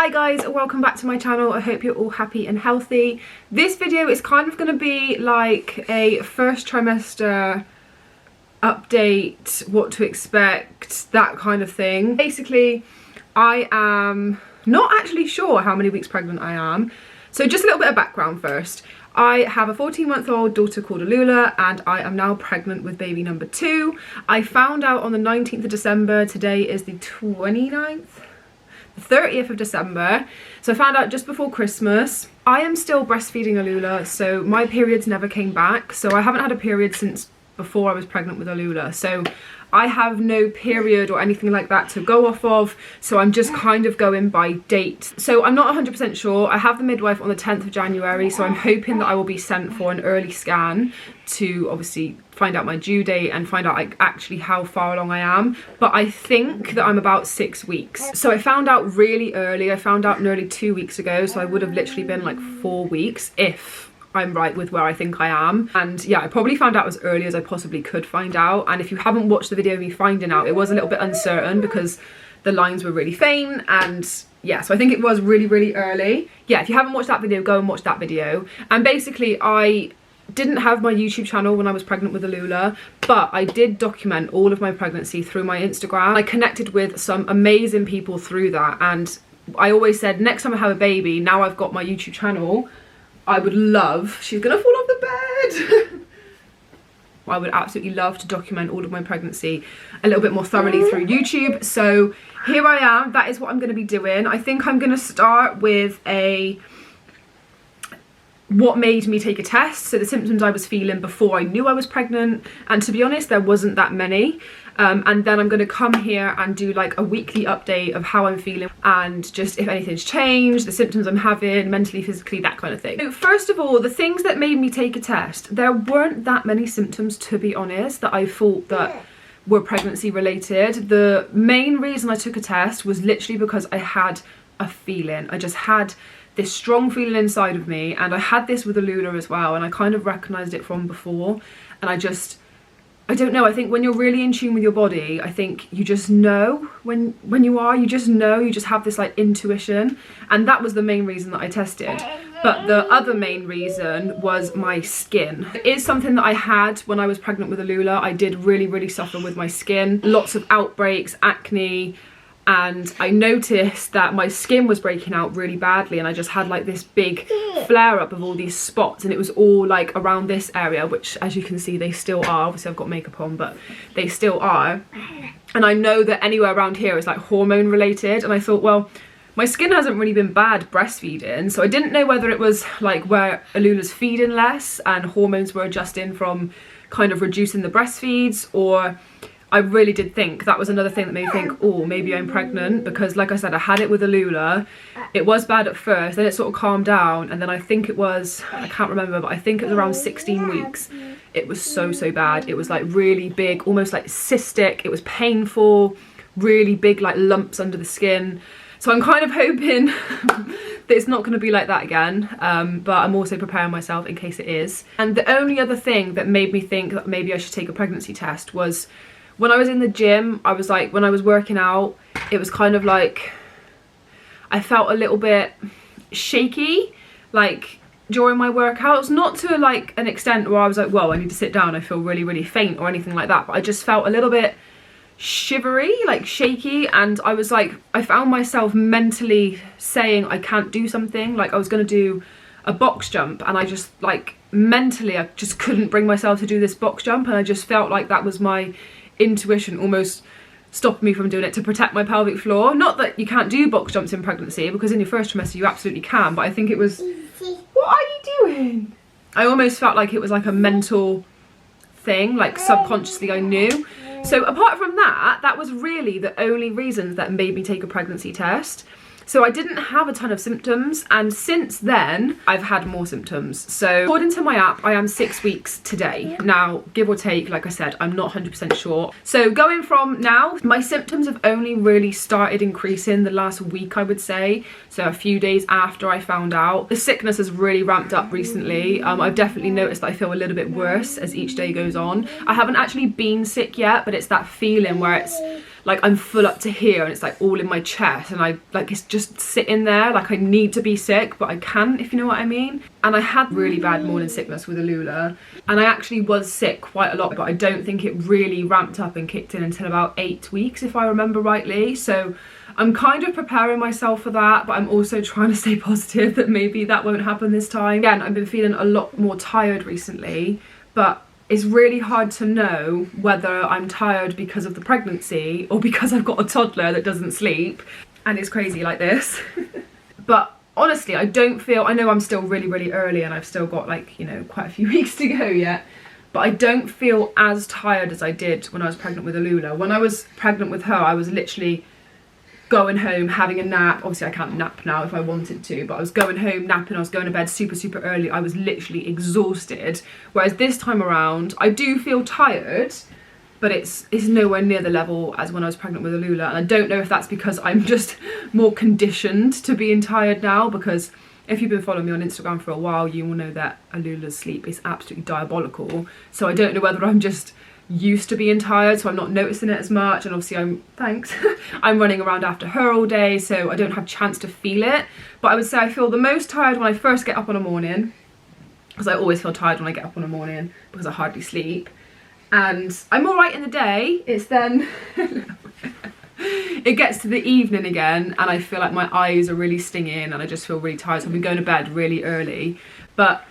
Hi guys, welcome back to my channel. I hope you're all happy and healthy. This video is kind of going to be like a first trimester update, what to expect, that kind of thing. Basically, I am not actually sure how many weeks pregnant I am. So just a little bit of background first. I have a 14-month-old daughter called Alula and I am now pregnant with baby number 2. I found out on the 19th of December. Today is the 29th? The 30th of December. So I found out just before Christmas. I am still breastfeeding Alula, so my periods never came back. So I haven't had a period since before I was pregnant with Alula. So I have no period or anything like that to go off of, so I'm just kind of going by date. So I'm not 100% sure. I have the midwife on the 10th of January, so I'm hoping that I will be sent for an early scan to obviously find out my due date and find out like actually how far along I am. But I think that I'm about 6 weeks. So I found out really early. I found out nearly 2 weeks ago, so I would have literally been like 4 weeks if I'm right with where I think I am. And yeah, I probably found out as early as I possibly could find out. And if you haven't watched the video of me finding out, it was a little bit uncertain because the lines were really faint, and yeah, so I think it was really early. Yeah, if you haven't watched that video, go and watch that video. And basically I didn't have my YouTube channel when I was pregnant with Alula, but I did document all of my pregnancy through my Instagram. I connected with some amazing people through that, and I always said next time I have a baby, now I've got my YouTube channel, I would love, she's gonna fall off the bed. I would absolutely love to document all of my pregnancy a little bit more thoroughly through YouTube. So here I am, that is what I'm gonna be doing. I think I'm gonna start with what made me take a test, so the symptoms I was feeling before I knew I was pregnant, and to be honest there wasn't that many. And then I'm going to come here and do like a weekly update of how I'm feeling and just if anything's changed, the symptoms I'm having, mentally, physically, that kind of thing. So first of all, the things that made me take a test, there weren't that many symptoms, to be honest, that I thought that were pregnancy related. The main reason I took a test was literally because I had a feeling. I just had this strong feeling inside of me, and I had this with Alula as well, and I kind of recognised it from before, and I don't know, I think when you're really in tune with your body, I think you just know when you just know, you just have this like intuition, and that was the main reason that I tested. But the other main reason was my skin. It is something that I had when I was pregnant with Alula. I did really suffer with my skin, lots of outbreaks, acne, and I noticed that my skin was breaking out really badly, and I just had like this big flare up of all these spots, and it was all like around this area, which as you can see they still are. Obviously I've got makeup on, but they still are. And I know that anywhere around here is like hormone related, and I thought, well, my skin hasn't really been bad breastfeeding, so I didn't know whether it was like where Alula's feeding less and hormones were adjusting from kind of reducing the breastfeeds, or I really did think that was another thing that made me think, oh, maybe I'm pregnant, because like I said, I had it with Alula. It was bad at first, then it sort of calmed down, and then I think it was, I can't remember, but I think it was around 16 weeks. It was so bad. It was like really big, almost like cystic. It was painful, really big like lumps under the skin. So I'm kind of hoping that it's not going to be like that again, but I'm also preparing myself in case it is. And the only other thing that made me think that maybe I should take a pregnancy test was when I was in the gym. I was like, when I was working out, it was kind of like, I felt a little bit shaky, like during my workouts, not to like an extent where I was like, whoa, I need to sit down, I feel really faint or anything like that, but I just felt a little bit shivery, like shaky, and I was like, I found myself mentally saying I can't do something, like I was going to do a box jump, and I just like mentally I just couldn't bring myself to do this box jump, and I just felt like that was my intuition almost stopping me from doing it to protect my pelvic floor. Not that you can't do box jumps in pregnancy, because in your first trimester you absolutely can, but I think it was, what are you doing? I almost felt like it was like a mental thing, like subconsciously I knew. So apart from that, that was really the only reasons that made me take a pregnancy test. So I didn't have a ton of symptoms, and since then I've had more symptoms. So according to my app, I am 6 weeks today. Now, give or take, like I said, I'm not 100% sure. So going from now, my symptoms have only really started increasing the last week, I would say. So a few days after I found out. The sickness has really ramped up recently. I've definitely noticed that I feel a little bit worse as each day goes on. I haven't actually been sick yet, but it's that feeling where it's like I'm full up to here and it's like all in my chest, and I like it's just sitting there, like I need to be sick but I can't, if you know what I mean. And I had really bad morning sickness with Alula, and I actually was sick quite a lot, but I don't think it really ramped up and kicked in until about 8 weeks, if I remember rightly. So I'm kind of preparing myself for that, but I'm also trying to stay positive that maybe that won't happen this time. Again, I've been feeling a lot more tired recently, but it's really hard to know whether I'm tired because of the pregnancy or because I've got a toddler that doesn't sleep and it's crazy like this. But honestly, I don't feel, I know I'm still really early and I've still got like, you know, quite a few weeks to go yet, but I don't feel as tired as I did when I was pregnant with Alula. When I was pregnant with her, I was literally going home, having a nap. Obviously I can't nap now if I wanted to, but I was going home, napping, I was going to bed super early. I was literally exhausted. Whereas this time around, I do feel tired, but it's nowhere near the level as when I was pregnant with Alula. And I don't know if that's because I'm just more conditioned to being tired now, because if you've been following me on Instagram for a while, you will know that Alula's sleep is absolutely diabolical. So I don't know whether I'm just used to being tired, so I'm not noticing it as much, and obviously I'm running around after her all day, so I don't have a chance to feel it. But I would say I feel the most tired when I first get up in the morning, because I always feel tired when I get up in the morning because I hardly sleep, and I'm all right in the day. It's then it gets to the evening again and I feel like my eyes are really stinging and I just feel really tired, so I've been going to bed really early. But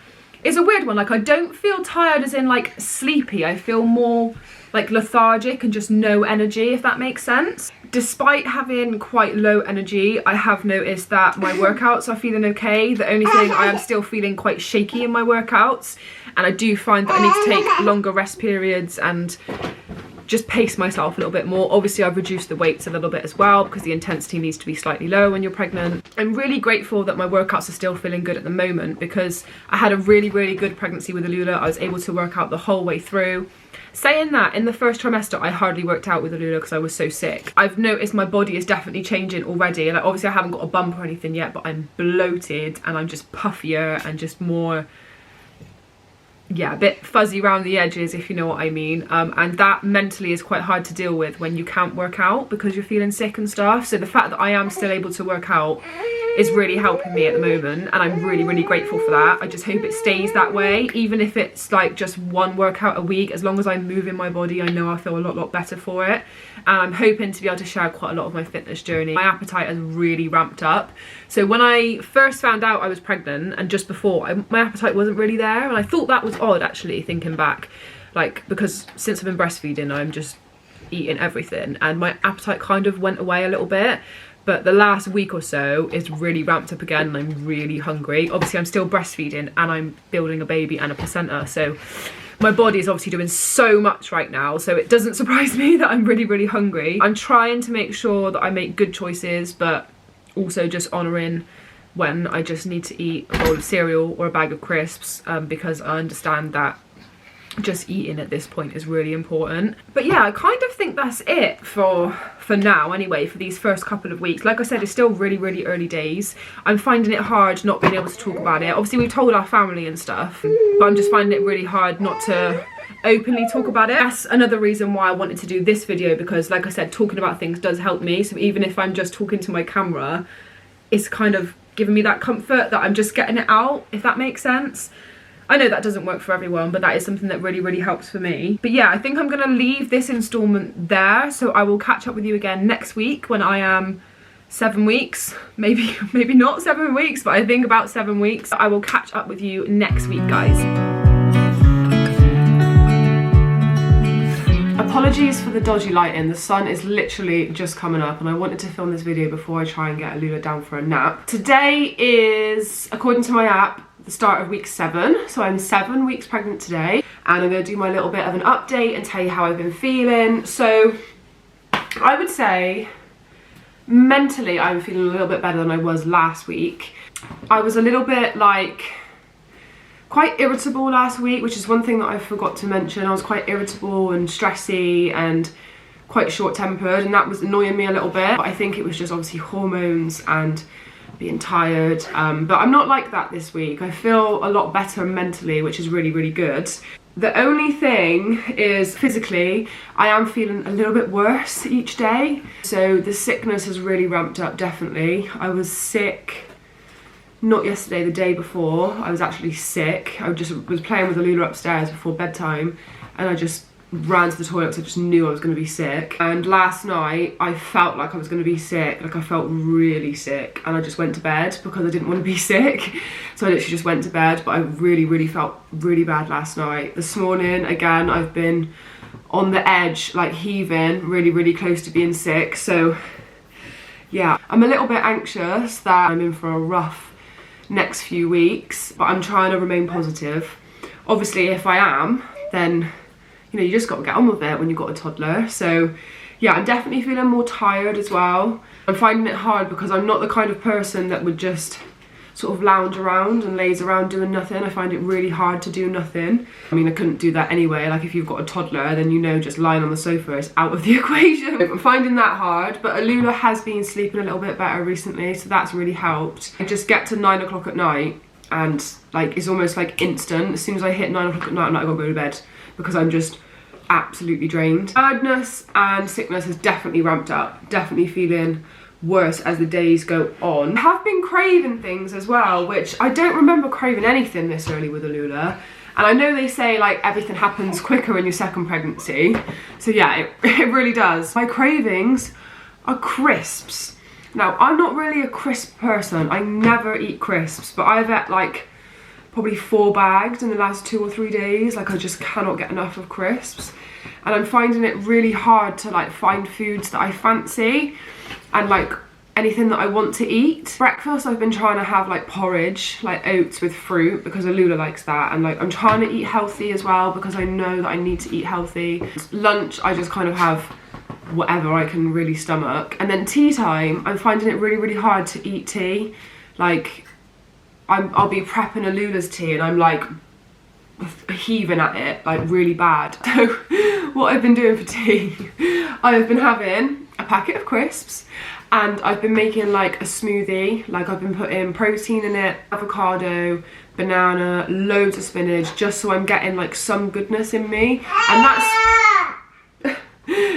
it's a weird one, like I don't feel tired as in like sleepy, I feel more like lethargic and just no energy, if that makes sense. Despite having quite low energy, I have noticed that my workouts are feeling okay. The only thing, I am still feeling quite shaky in my workouts, and I do find that I need to take longer rest periods and just pace myself a little bit more. Obviously I've reduced the weights a little bit as well because the intensity needs to be slightly lower when you're pregnant. I'm really grateful that my workouts are still feeling good at the moment, because I had a really good pregnancy with Alula. I was able to work out the whole way through. Saying that, in the first trimester I hardly worked out with Alula because I was so sick. I've noticed my body is definitely changing already. Like obviously I haven't got a bump or anything yet, but I'm bloated and I'm just puffier and just more, yeah, a bit fuzzy around the edges, if you know what I mean. And that mentally is quite hard to deal with when you can't work out because you're feeling sick and stuff. So the fact that I am still able to work out is really helping me at the moment, and I'm really grateful for that. I just hope it stays that way, even if it's like just one workout a week. As long as I'm moving my body, I know I feel a lot better for it. And I'm hoping to be able to share quite a lot of my fitness journey. My appetite has really ramped up. So when I first found out I was pregnant, and just before, my appetite wasn't really there, and I thought that was odd actually, thinking back, like because since I've been breastfeeding I'm just eating everything and my appetite kind of went away a little bit. But the last week or so it's really ramped up again and I'm really hungry. Obviously I'm still breastfeeding and I'm building a baby and a placenta, so my body is obviously doing so much right now, so it doesn't surprise me that I'm really hungry. I'm trying to make sure that I make good choices, but also just honouring when I just need to eat a bowl of cereal or a bag of crisps, because I understand that just eating at this point is really important. But yeah, I kind of think that's it for now anyway, for these first couple of weeks. Like I said, it's still really early days. I'm finding it hard not being able to talk about it. Obviously we've told our family and stuff, but I'm just finding it really hard not to openly talk about it. That's another reason why I wanted to do this video, because like I said, talking about things does help me. So even if I'm just talking to my camera, it's kind of giving me that comfort that I'm just getting it out, if that makes sense. I know that doesn't work for everyone, but that is something that really helps for me. But yeah, I think I'm gonna leave this installment there, so I will catch up with you again next week when I am 7 weeks, maybe not 7 weeks, but I think about 7 weeks. I will catch up with you next week, guys. Apologies for the dodgy lighting. The sun is literally just coming up and I wanted to film this video before I try and get Alula down for a nap. Today is, according to my app, the start of week 7, so I'm 7 weeks pregnant today, and I'm going to do my little bit of an update and tell you how I've been feeling. So I would say mentally I'm feeling a little bit better than I was last week. I was a little bit like quite irritable last week, which is one thing that I forgot to mention. I was quite irritable and stressy and quite short-tempered, and that was annoying me a little bit, but I think it was just obviously hormones and being tired, but I'm not like that this week. I feel a lot better mentally, which is really good. The only thing is physically, I am feeling a little bit worse each day. So the sickness has really ramped up, definitely. I was sick, not yesterday, the day before. I was actually sick. I just was playing with Alula upstairs before bedtime, and I just ran to the toilet because I just knew I was going to be sick. And last night I felt like I was going to be sick, like I felt really sick, and I just went to bed because I didn't want to be sick. So I literally just went to bed, but I really felt really bad last night. This morning again I've been on the edge, like heaving, really close to being sick. So yeah, I'm a little bit anxious that I'm in for a rough next few weeks, but I'm trying to remain positive. Obviously if I am, then you know, you just got to get on with it when you've got a toddler. So yeah, I'm definitely feeling more tired as well. I'm finding it hard because I'm not the kind of person that would just sort of lounge around and laze around doing nothing. I find it really hard to do nothing. I mean, I couldn't do that anyway. Like if you've got a toddler, then you know just lying on the sofa is out of the equation. I'm finding that hard, but Alula has been sleeping a little bit better recently, so that's really helped. I just get to 9 o'clock at night and like it's almost like instant. As soon as I hit 9 o'clock at night, I'm like, I gotta go to bed because I'm just absolutely drained. Tiredness and sickness has definitely ramped up. Definitely feeling worse as the days go on. I have been craving things as well, which I don't remember craving anything this early with Alula. And I know they say like everything happens quicker in your second pregnancy. So yeah, it really does. My cravings are crisps. Now, I'm not really a crisp person. I never eat crisps, but I've ate like probably 4 bags in the last 2 or 3 days. Like I just cannot get enough of crisps. And I'm finding it really hard to like find foods that I fancy and like anything that I want to eat. Breakfast, I've been trying to have like porridge, like oats with fruit, because Alula likes that. And like I'm trying to eat healthy as well because I know that I need to eat healthy. Lunch, I just kind of have whatever I can really stomach. And then tea time, I'm finding it really hard to eat tea. Like I'll be prepping Alula's tea and I'm like heaving at it like really bad. So what I've been doing for tea, I have been having a packet of crisps and I've been making like a smoothie. Like I've been putting protein in it, avocado, banana, loads of spinach, just so I'm getting like some goodness in me.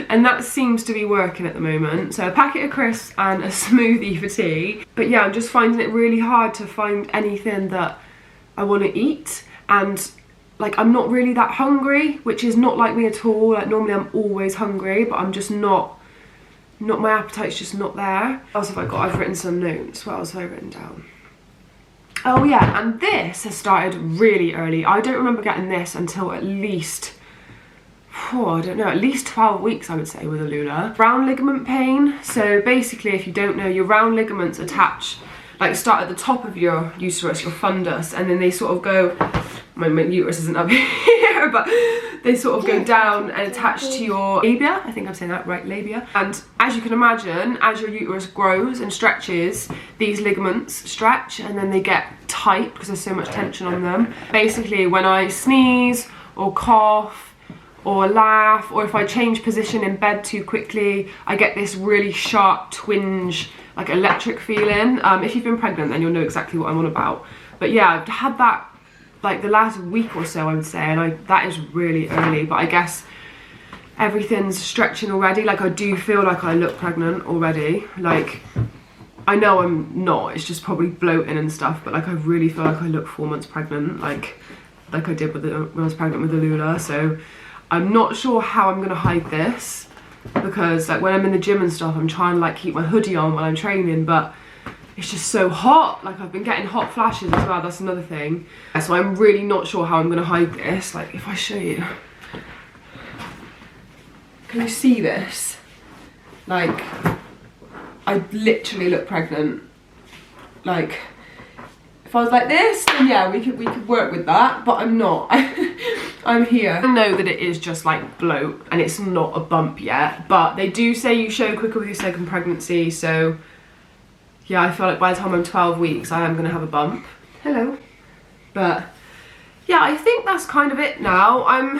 And that seems to be working at the moment. So a packet of crisps and a smoothie for tea. But yeah, I'm just finding it really hard to find anything that I want to eat. And like I'm not really that hungry, which is not like me at all. Like normally I'm always hungry, but I'm just not my appetite's just not there. What else have I got? I've written some notes. What else have I written down? Oh yeah, and this has started really early. I don't remember getting this until at least, I don't know, at least 12 weeks I would say with Alula. Round ligament pain. So basically, if you don't know, your round ligaments attach, like start at the top of your uterus, your fundus, and then they sort of go, my uterus isn't up here, but they sort of go down and attach to your labia. I think I'm saying that right, labia. And as you can imagine, as your uterus grows and stretches, these ligaments stretch and then they get tight because there's so much tension on them. Basically, when I sneeze or cough or laugh, or if I change position in bed too quickly, I get this really sharp twinge, like electric feeling. If you've been pregnant, then you'll know exactly what I'm on about. But yeah, I've had that like the last week or so, I would say, and that is really early, but I guess everything's stretching already. Like I do feel like I look pregnant already. Like I know I'm not, it's just probably bloating and stuff, but like I really feel like I look 4 months pregnant, like I did when I was pregnant with Alula. So I'm not sure how I'm gonna hide this, because like when I'm in the gym and stuff, I'm trying to like keep my hoodie on while I'm training, but it's just so hot. Like I've been getting hot flashes as well, that's another thing. So I'm really not sure how I'm gonna hide this. Like if I show you, can you see this? Like I literally look pregnant. Like if I was like this, then yeah, we could work with that, but I'm not. I'm here. I know that it is just like bloat and it's not a bump yet, but they do say you show quicker with your second pregnancy, so yeah, I feel like by the time I'm 12 weeks, I am gonna have a bump. Hello. But yeah, I think that's kind of it now. I'm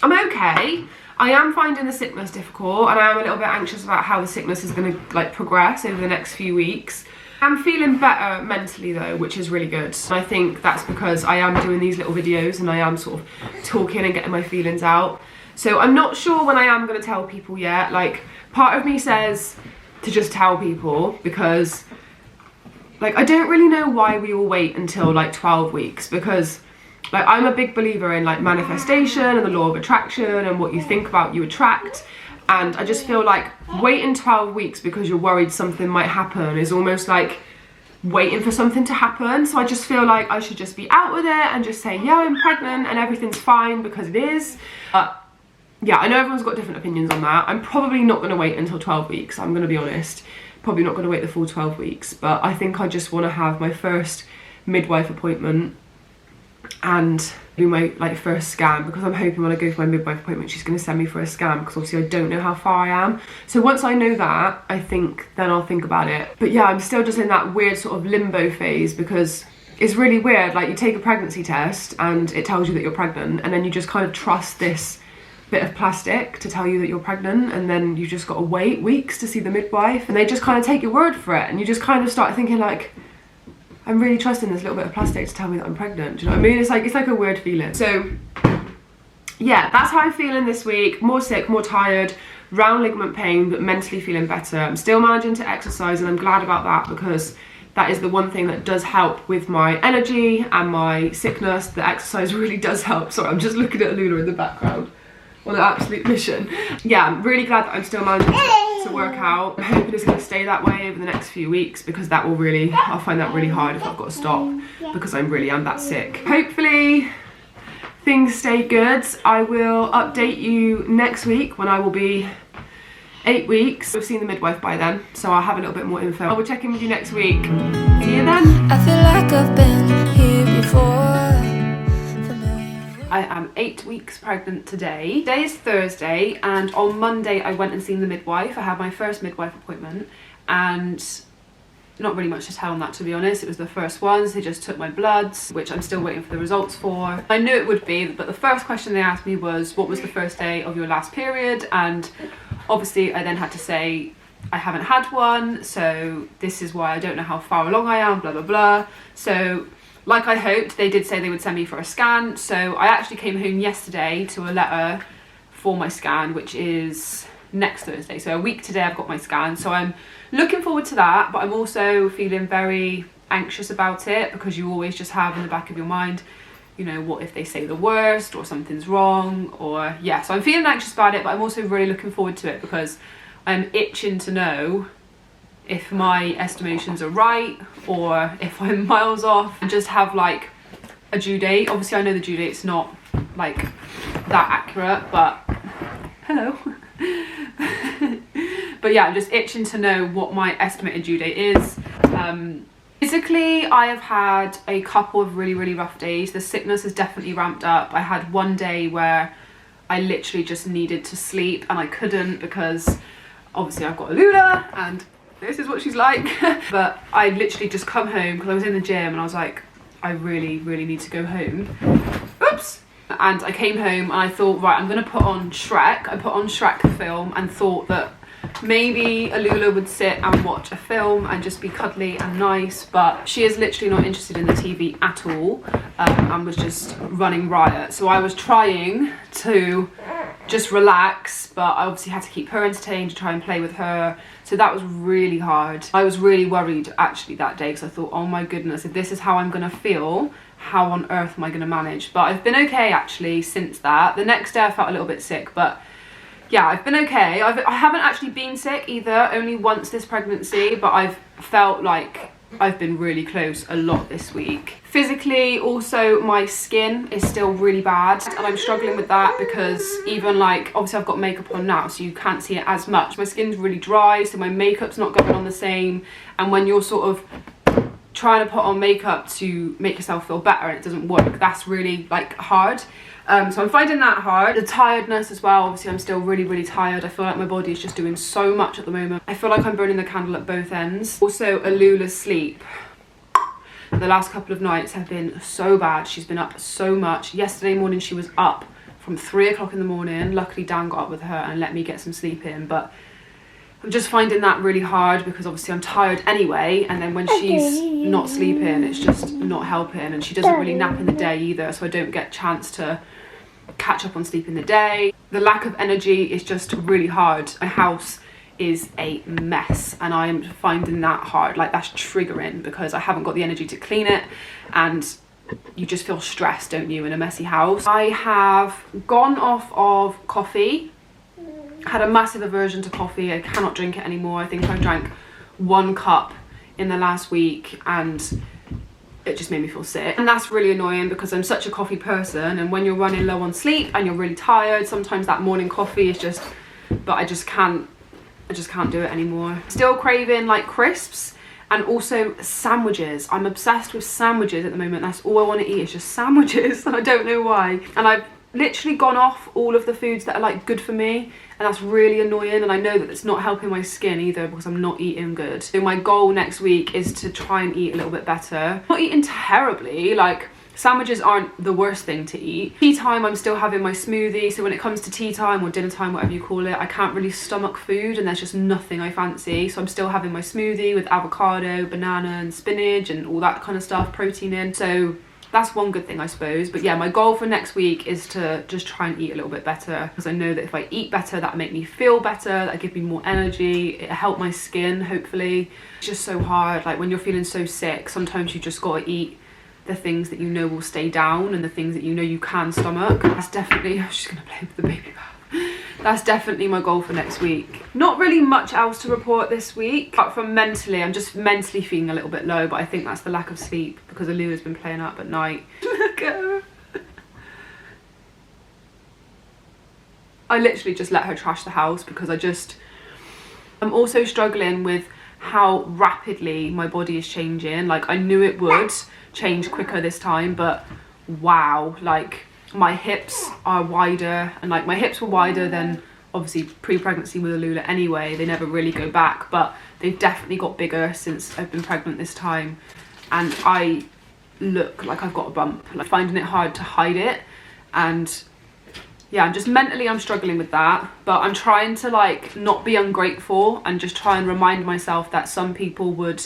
okay. I am finding the sickness difficult and I am a little bit anxious about how the sickness is gonna like progress over the next few weeks. I'm feeling better mentally though, which is really good. I think that's because I am doing these little videos and I am sort of talking and getting my feelings out. So I'm not sure when I am going to tell people yet. Like, part of me says to just tell people because, like, I don't really know why we all wait until like 12 weeks, because like I'm a big believer in like manifestation and the law of attraction and what you think about you attract. And I just feel like waiting 12 weeks because you're worried something might happen is almost like waiting for something to happen. So I just feel like I should just be out with it and just say, yeah, I'm pregnant and everything's fine, because it is. Yeah, I know everyone's got different opinions on that. I'm probably not going to wait until 12 weeks, I'm going to be honest. Probably not going to wait the full 12 weeks. But I think I just want to have my first midwife appointment and do my like first scan, because I'm hoping when I go for my midwife appointment she's going to send me for a scan, because obviously I don't know how far I am. So once I know that, I think then I'll think about it. But yeah, I'm still just in that weird sort of limbo phase, because it's really weird. Like, you take a pregnancy test and it tells you that you're pregnant, and then you just kind of trust this bit of plastic to tell you that you're pregnant, and then you just got to wait weeks to see the midwife, and they just kind of take your word for it, and you just kind of start thinking like, I'm really trusting this little bit of plastic to tell me that I'm pregnant. Do you know what I mean? It's like a weird feeling. So yeah, that's how I'm feeling this week. More sick, more tired, round ligament pain, but mentally feeling better. I'm still managing to exercise, and I'm glad about that, because that is the one thing that does help with my energy and my sickness. The exercise really does help. Sorry, I'm just looking at Luna in the background on an absolute mission. Yeah, I'm really glad that I'm still managing to work out. I'm hoping it's going to stay that way over the next few weeks, because that will really, I'll find that really hard if I've got to stop, because I really am that sick. Hopefully things stay good. I will update you next week when I will be 8 weeks. We've seen the midwife by then, so I'll have a little bit more info. I will check in with you next week. See you then. I feel like I've been here before. I am 8 weeks pregnant today. Today is Thursday, and on Monday I went and seen the midwife. I had my first midwife appointment, and not really much to tell on that, to be honest. It was the first ones. They just took my bloods, which I'm still waiting for the results for. I knew it would be, but the first question they asked me was, what was the first day of your last period? And obviously I then had to say, I haven't had one, so this is why I don't know how far along I am, blah, blah, blah. So like I hoped, they did say they would send me for a scan. So I actually came home yesterday to a letter for my scan, which is next Thursday. So a week today I've got my scan. So I'm looking forward to that, but I'm also feeling very anxious about it, because you always just have in the back of your mind, you know, what if they say the worst or something's wrong, or yeah. So I'm feeling anxious about it, but I'm also really looking forward to it, because I'm itching to know if my estimations are right or if I'm miles off, and just have like a due date. Obviously I know the due date's not like that accurate, but hello. But yeah, I'm just itching to know what my estimated due date is. Physically, I have had a couple of really rough days. The sickness has definitely ramped up. I had one day where I literally just needed to sleep, and I couldn't, because obviously I've got a Luna and this is what she's like. But I literally just come home, because I was in the gym and I was like, I really need to go home. Oops. And I came home and I thought, right, I'm gonna put on Shrek. I put on Shrek the film and thought that maybe Alula would sit and watch a film and just be cuddly and nice, but she is literally not interested in the TV at all, and was just running riot. So I was trying to just relax, but I obviously had to keep her entertained, to try and play with her. So that was really hard. I was really worried actually that day, because I thought, oh my goodness, if this is how I'm gonna feel, how on earth am I gonna manage? But I've been okay actually since that. The next day I felt a little bit sick, but yeah, I've been okay. I haven't actually been sick either, only once this pregnancy, but I've felt like I've been really close a lot this week. Physically, also, my skin is still really bad, and I'm struggling with that, because even like, obviously I've got makeup on now, so you can't see it as much. My skin's really dry, so my makeup's not going on the same, and when you're sort of trying to put on makeup to make yourself feel better and it doesn't work, that's really like hard. So I'm finding that hard. The tiredness as well, obviously I'm still really tired. I feel like my body is just doing so much at the moment. I feel like I'm burning the candle at both ends. Also, Alula's sleep. The last couple of nights have been so bad. She's been up so much. Yesterday morning she was up from 3 o'clock in the morning. Luckily Dan got up with her and let me get some sleep in, but I'm just finding that really hard because obviously I'm tired anyway, and then when she's not sleeping, it's just not helping, and she doesn't really nap in the day either, so I don't get a chance to catch up on sleep in the day. The lack of energy is just really hard. My house is a mess and I'm finding that hard. Like, that's triggering because I haven't got the energy to clean it, and you just feel stressed, don't you, in a messy house. I have gone off of coffee. Had a massive aversion to coffee. I cannot drink it anymore. I think I drank 1 cup in the last week and it just made me feel sick, and that's really annoying because I'm such a coffee person, and when you're running low on sleep and you're really tired, sometimes that morning coffee is just, but I just can't do it anymore. Still craving like crisps and also sandwiches. I'm obsessed with sandwiches at the moment. That's all I want to eat is just sandwiches. I don't know why. And I've literally gone off all of the foods that are like good for me, and that's really annoying, and I know that it's not helping my skin either because I'm not eating good. So my goal next week is to try and eat a little bit better. Not eating terribly, like sandwiches aren't the worst thing to eat. Tea time, I'm still having my smoothie, so when it comes to tea time or dinner time, whatever you call it, I can't really stomach food and there's just nothing I fancy, so I'm still having my smoothie with avocado, banana and spinach and all that kind of stuff, protein in. So that's one good thing, I suppose. But yeah, my goal for next week is to just try and eat a little bit better, because I know that if I eat better, that'll make me feel better, that'll give me more energy, it'll help my skin, hopefully. It's just so hard, like when you're feeling so sick, sometimes you just gotta eat the things that you know will stay down and the things that you know you can stomach. That's definitely, I'm just gonna play with the baby bath. That's definitely my goal for next week. Not really much else to report this week, apart from mentally. I'm just mentally feeling a little bit low, but I think that's the lack of sleep because Alua's been playing up at night. Look at her. I literally just let her trash the house because I'm also struggling with how rapidly my body is changing. Like, I knew it would change quicker this time, but wow, like my hips are wider, and like my hips were wider than obviously pre-pregnancy with Alula anyway. They never really go back, but they've definitely got bigger since I've been pregnant this time, and I look like I've got a bump, like finding it hard to hide it. And yeah, I'm just mentally, I'm struggling with that, but I'm trying to like not be ungrateful and just try and remind myself that some people would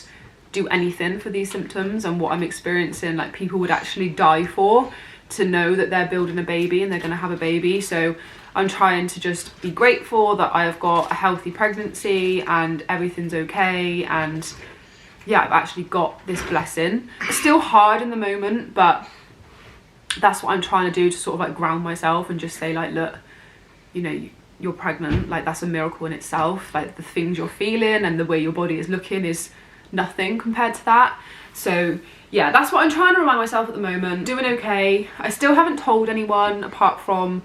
do anything for these symptoms, and what I'm experiencing, like people would actually die for, to know that they're building a baby and they're going to have a baby. So I'm trying to just be grateful that I have got a healthy pregnancy and everything's okay, and yeah, I've actually got this blessing. It's still hard in the moment, but that's what I'm trying to do, to sort of like ground myself and just say like, look, you know, you're pregnant, like that's a miracle in itself. Like the things you're feeling and the way your body is looking is nothing compared to that. So yeah, that's what I'm trying to remind myself at the moment. Doing okay. I still haven't told anyone apart from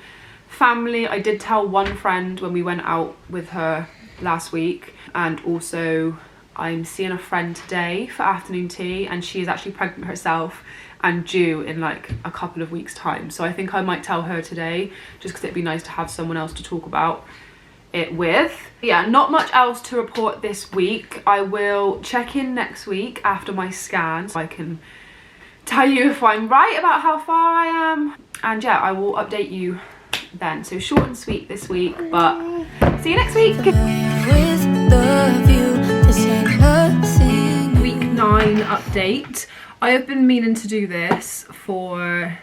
family. I did tell one friend when we went out with her last week, and also I'm seeing a friend today for afternoon tea, and she is actually pregnant herself and due in like a couple of weeks time. So I think I might tell her today, just because it'd be nice to have someone else to talk about it with. Yeah, not much else to report this week. I will check in next week after my scan so I can tell you if I'm right about how far I am, and yeah, I will update you then. So short and sweet this week, but see you next week. Week 9 update. I have been meaning to do this for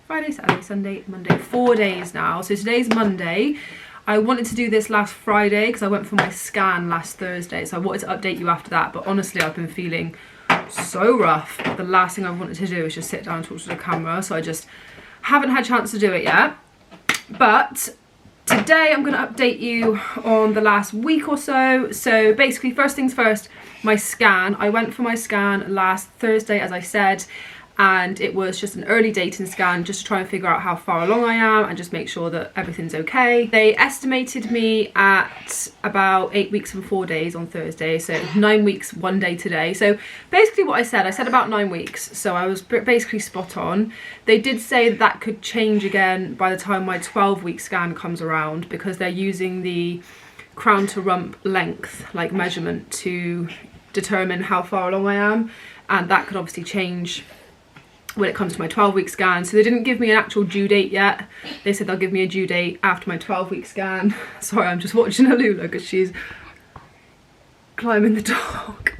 Friday, Saturday, Sunday, Monday, 4 days now. So today's Monday. I wanted to do this last Friday because I went for my scan last Thursday, so I wanted to update you after that, but honestly I've been feeling so rough. The last thing I wanted to do is just sit down and talk to the camera, so I just haven't had a chance to do it yet. But today I'm going to update you on the last week or so. So basically, first things first, my scan. I went for my scan last Thursday, as I said, and it was just an early dating scan just to try and figure out how far along I am and just make sure that everything's okay. They estimated me at about 8 weeks and 4 days on Thursday, so 9 weeks 1 day today. So basically what I said about 9 weeks, so I was basically spot on. They did say that that could change again by the time my 12-week scan comes around, because they're using the crown to rump length like measurement to determine how far along I am, and that could obviously change when it comes to my 12-week scan. So they didn't give me an actual due date yet. They said they'll give me a due date after my 12-week scan. Sorry, I'm just watching Alula because she's climbing the dog.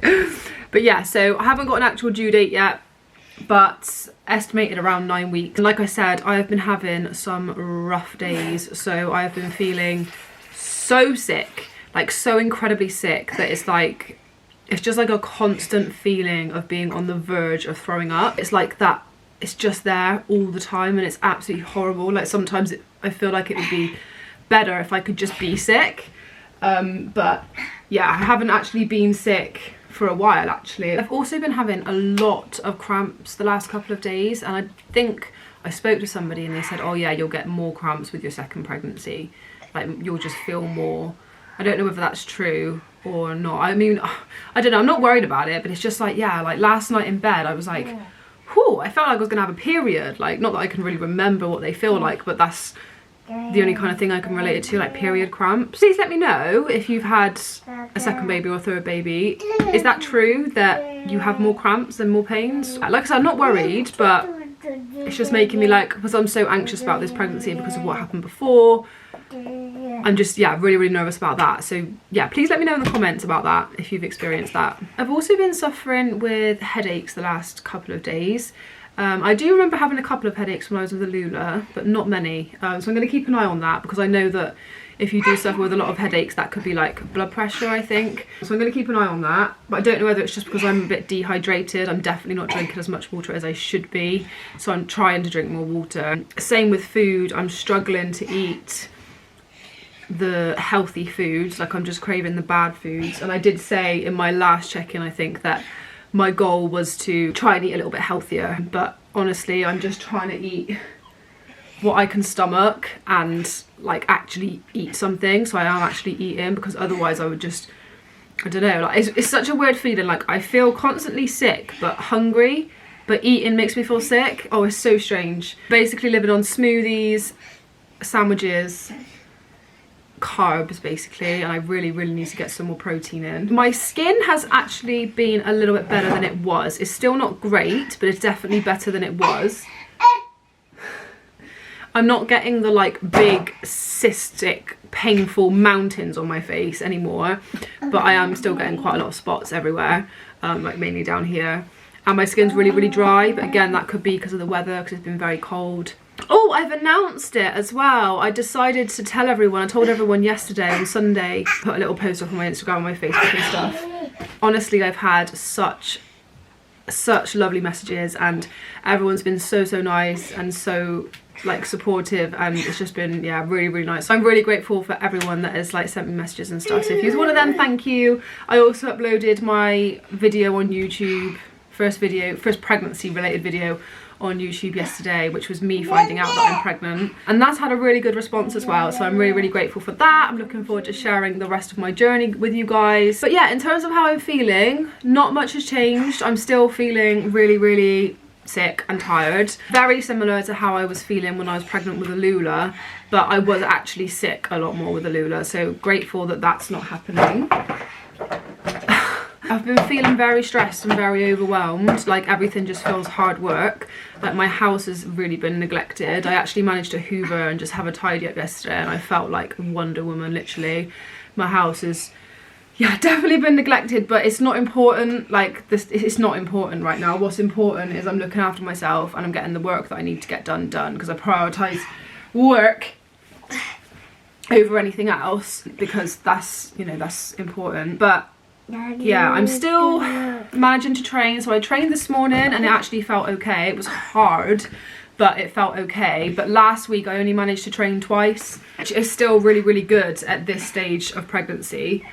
But yeah, so I haven't got an actual due date yet, but estimated around 9 weeks. And like I said, I have been having some rough days. So I have been feeling so sick, like so incredibly sick that it's like, it's just like a constant feeling of being on the verge of throwing up. It's like that, it's just there all the time, and it's absolutely horrible. Like sometimes I feel like it would be better if I could just be sick. But yeah, I haven't actually been sick for a while actually. I've also been having a lot of cramps the last couple of days, and I think I spoke to somebody and they said, oh yeah, you'll get more cramps with your second pregnancy. Like you'll just feel more. I don't know whether that's true or not. I mean, I don't know, I'm not worried about it, but it's just like, yeah, like last night in bed I was like, whew, I felt like I was gonna have a period. Like, not that I can really remember what they feel like, but that's the only kind of thing I can relate it to, like period cramps. Please let me know if you've had a second baby or a third baby. Is that true that you have more cramps and more pains? Like I said, I'm not worried, but it's just making me like, because I'm so anxious about this pregnancy because of what happened before. I'm just, yeah, really, really nervous about that. So yeah, please let me know in the comments about that if you've experienced that. I've also been suffering with headaches the last couple of days. I do remember having a couple of headaches when I was with Alula, but not many. So I'm going to keep an eye on that, because I know that if you do suffer with a lot of headaches, that could be like blood pressure, I think. So I'm going to keep an eye on that. But I don't know whether it's just because I'm a bit dehydrated. I'm definitely not drinking as much water as I should be. So I'm trying to drink more water. Same with food. I'm struggling to eat the healthy foods. Like I'm just craving the bad foods. And I did say in my last check-in, I think, that my goal was to try and eat a little bit healthier, but honestly I'm just trying to eat what I can stomach and like actually eat something. So I am actually eating, because otherwise I would just, I don't know, like it's such a weird feeling. Like I feel constantly sick but hungry, but eating makes me feel sick. Oh, it's so strange. Basically living on smoothies, sandwiches, carbs basically, and I really, really need to get some more protein in. My skin has actually been a little bit better than it was. It's still not great, but it's definitely better than it was. I'm not getting the like big cystic painful mountains on my face anymore, but I am still getting quite a lot of spots everywhere, like mainly down here, and my skin's really, really dry. But again, that could be because of the weather, because it's been very cold. Oh, I've announced it as well. I decided to tell everyone. I told everyone yesterday on Sunday. Put a little post up on my Instagram, on my Facebook and stuff. Honestly, I've had such lovely messages, and everyone's been so nice and so like supportive, and it's just been, yeah, really, really nice. So I'm really grateful for everyone that has like sent me messages and stuff. So if you're one of them, thank you. I also uploaded my video on YouTube, first pregnancy related video on YouTube yesterday, which was me finding out that I'm pregnant, and that's had a really good response as well. So I'm really, really grateful for that. I'm looking forward to sharing the rest of my journey with you guys. But yeah, in terms of how I'm feeling, not much has changed. I'm still feeling really, really sick and tired, very similar to how I was feeling when I was pregnant with Alula, but I was actually sick a lot more with Alula, so grateful that that's not happening. I've been feeling very stressed and very overwhelmed, like everything just feels hard work. Like my house has really been neglected. I actually managed to hoover and just have a tidy up yesterday, and I felt like Wonder Woman, literally. My house is, yeah, definitely been neglected, but it's not important. Like this, it's not important right now. What's important is I'm looking after myself and I'm getting the work that I need to get done, because I prioritize work over anything else, because that's, you know, that's important. But yeah, I'm still managing to train. So I trained this morning and it actually felt okay. It was hard, but it felt okay. But last week I only managed to train twice, which is still really, really good at this stage of pregnancy.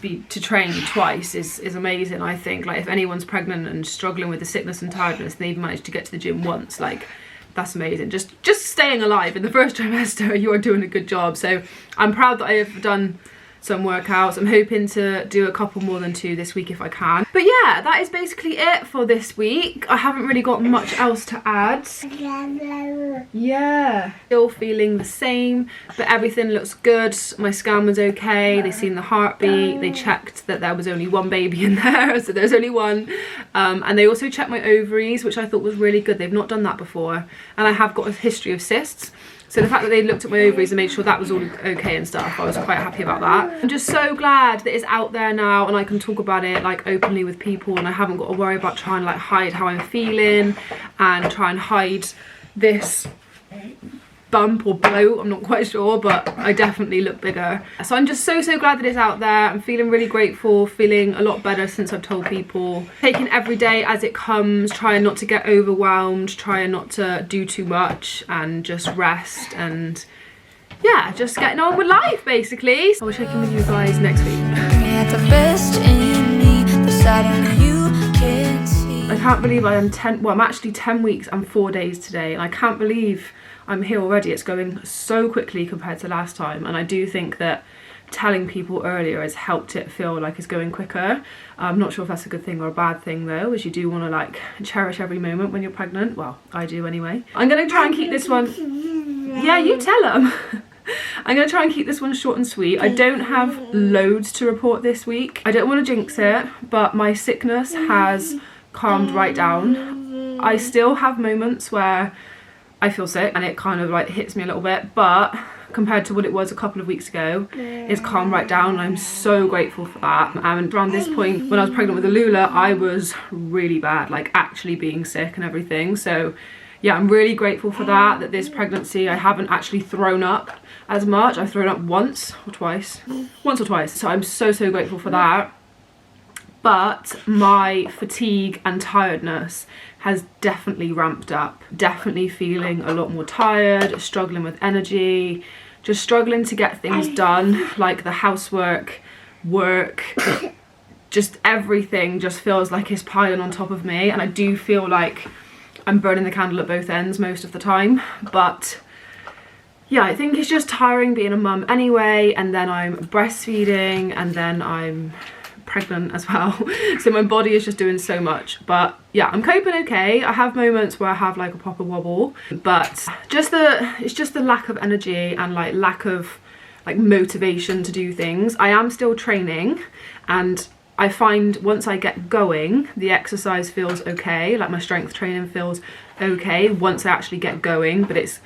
To train twice is amazing, I think. Like if anyone's pregnant and struggling with the sickness and tiredness, they've managed to get to the gym once, like that's amazing. Just staying alive in the first trimester, you are doing a good job. So I'm proud that I have done some workouts. I'm hoping to do a couple more than 2 this week if I can. But yeah, that is basically it for this week. I haven't really got much else to add. Yeah, still feeling the same, but everything looks good. My scan was okay. They seen the heartbeat. They checked that there was only one baby in there, so there's only one. And they also checked my ovaries, which I thought was really good. They've not done that before. And I have got a history of cysts. So the fact that they looked at my ovaries and made sure that was all okay and stuff, I was quite happy about that. I'm just so glad that it's out there now and I can talk about it like openly with people, and I haven't got to worry about trying to like hide how I'm feeling and try and hide this bump or bloat, I'm not quite sure, but I definitely look bigger. So I'm just so glad that it's out there. I'm feeling really grateful, feeling a lot better since I've told people. Taking every day as it comes, trying not to get overwhelmed, trying not to do too much and just rest, and yeah, just getting on with life basically. I will check in with you guys next week. I can't believe I'm actually 10 weeks and 4 days today, and I can't believe I'm here already. It's going so quickly compared to last time, and I do think that telling people earlier has helped it feel like it's going quicker. I'm not sure if that's a good thing or a bad thing though, as you do want to like cherish every moment when you're pregnant. Well, I do anyway. I'm going to try and keep this one... Yeah, you tell them. I'm going to try and keep this one short and sweet. I don't have loads to report this week. I don't want to jinx it, but my sickness has calmed right down. I still have moments where I feel sick and it kind of like hits me a little bit, but compared to what it was a couple of weeks ago, it's calmed right down, and I'm so grateful for that. And around this point, when I was pregnant with Alula, I was really bad, like actually being sick and everything. So yeah, I'm really grateful for that this pregnancy I haven't actually thrown up as much. I've thrown up once or twice. So I'm so grateful for that. But my fatigue and tiredness has definitely ramped up. Definitely feeling a lot more tired, struggling with energy, just struggling to get things done, like the housework, work, just everything just feels like it's piling on top of me. And I do feel like I'm burning the candle at both ends most of the time. But yeah, I think it's just tiring being a mum anyway, and then I'm breastfeeding, and then I'm pregnant as well. So my body is just doing so much. But yeah, I'm coping okay. I have moments where I have like a proper wobble, but it's just the lack of energy and like lack of like motivation to do things. I am still training, and I find once I get going, the exercise feels okay, like my strength training feels okay once I actually get going, but it's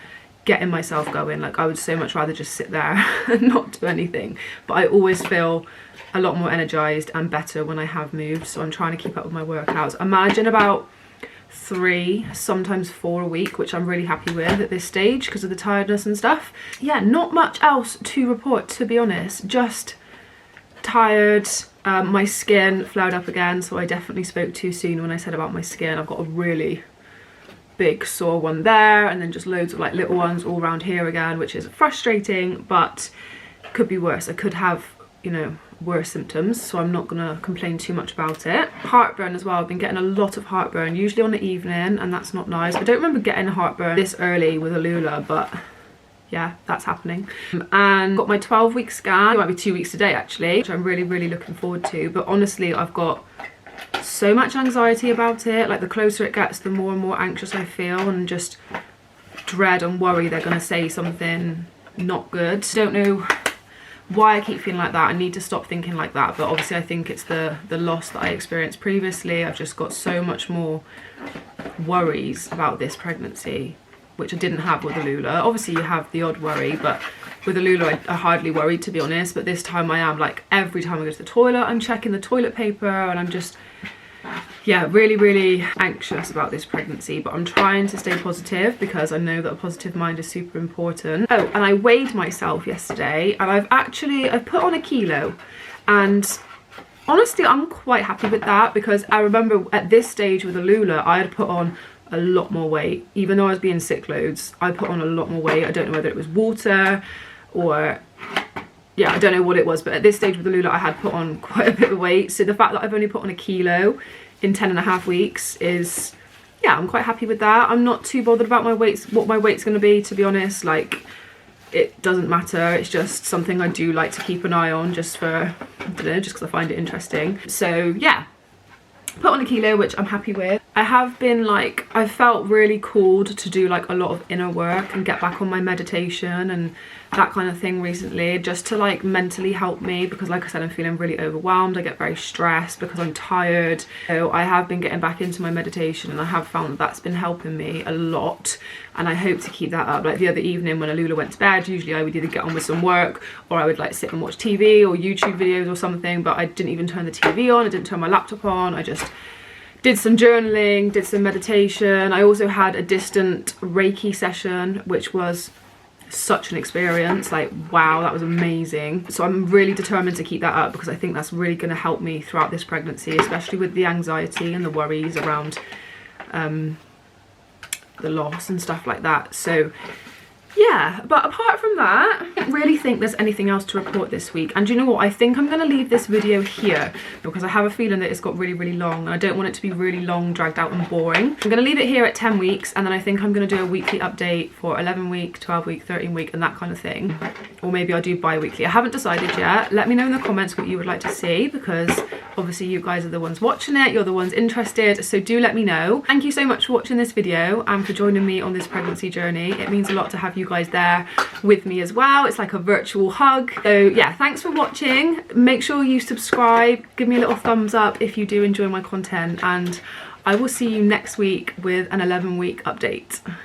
getting myself going. Like I would so much rather just sit there and not do anything, but I always feel a lot more energized and better when I have moved. So I'm trying to keep up with my workouts. I'm managing about 3, sometimes 4 a week, which I'm really happy with at this stage because of the tiredness and stuff. Yeah, not much else to report, to be honest. Just tired. My skin flared up again, so I definitely spoke too soon when I said about my skin. I've got a really big sore one there, and then just loads of like little ones all around here again, which is frustrating, but could be worse. I could have, you know, worse symptoms, so I'm not gonna complain too much about it. Heartburn as well. I've been getting a lot of heartburn, usually on the evening, and that's not nice. I don't remember getting heartburn this early with Alula, but yeah, that's happening. And got my 12-week scan. It might be 2 weeks today actually, which I'm really looking forward to. But honestly, I've got so much anxiety about it. Like the closer it gets, the more and more anxious I feel, and just dread and worry they're gonna say something not good. Don't know why I keep feeling like that. I need to stop thinking like that, but obviously I think it's the loss that I experienced previously. I've just got so much more worries about this pregnancy, which I didn't have with Alula. Obviously you have the odd worry, but with Alula I hardly worried, to be honest. But this time I am. Like every time I go to the toilet, I'm checking the toilet paper, and I'm just, yeah, really anxious about this pregnancy. But I'm trying to stay positive because I know that a positive mind is super important. Oh, and I weighed myself yesterday, and I've put on 1 kilo, and honestly I'm quite happy with that, because I remember at this stage with Alula I had put on a lot more weight. Even though I was being sick loads, I put on a lot more weight. I don't know whether it was water or, yeah, I don't know what it was, but at this stage with Alula I had put on quite a bit of weight. So the fact that I've only put on 1 kilo in 10.5 weeks is, yeah, I'm quite happy with that. I'm not too bothered about my weights, what my weight's going to be, to be honest. Like, it doesn't matter. It's just something I do like to keep an eye on, just for, I don't know, just because I find it interesting. So yeah, put on a kilo, which I'm happy with. I have been like, I felt really called to do like a lot of inner work and get back on my meditation and that kind of thing recently, just to like mentally help me, because like I said, I'm feeling really overwhelmed. I get very stressed because I'm tired. So I have been getting back into my meditation, and I have found that that's been helping me a lot, and I hope to keep that up. Like the other evening when Alula went to bed, usually I would either get on with some work or I would like sit and watch TV or YouTube videos or something, but I didn't even turn the TV on, I didn't turn my laptop on, I just did some journaling, did some meditation. I also had a distant Reiki session, which was such an experience. Like, wow, that was amazing. So I'm really determined to keep that up, because I think that's really going to help me throughout this pregnancy, especially with the anxiety and the worries around the loss and stuff like that. So yeah, but apart from that, I don't really think there's anything else to report this week. And you know what, I think I'm going to leave this video here, because I have a feeling that it's got really, really long, and I don't want it to be really long, dragged out and boring. I'm going to leave it here at 10 weeks, and then I think I'm going to do a weekly update for 11 week, 12 week, 13 week, and that kind of thing. Or maybe I'll do bi-weekly. I haven't decided yet. Let me know in the comments what you would like to see, because obviously you guys are the ones watching it, you're the ones interested, so do let me know. Thank you so much for watching this video and for joining me on this pregnancy journey. It means a lot to have you guys there with me as well. It's like a virtual hug. So yeah, thanks for watching. Make sure you subscribe, give me a little thumbs up if you do enjoy my content, and I will see you next week with an 11 week update.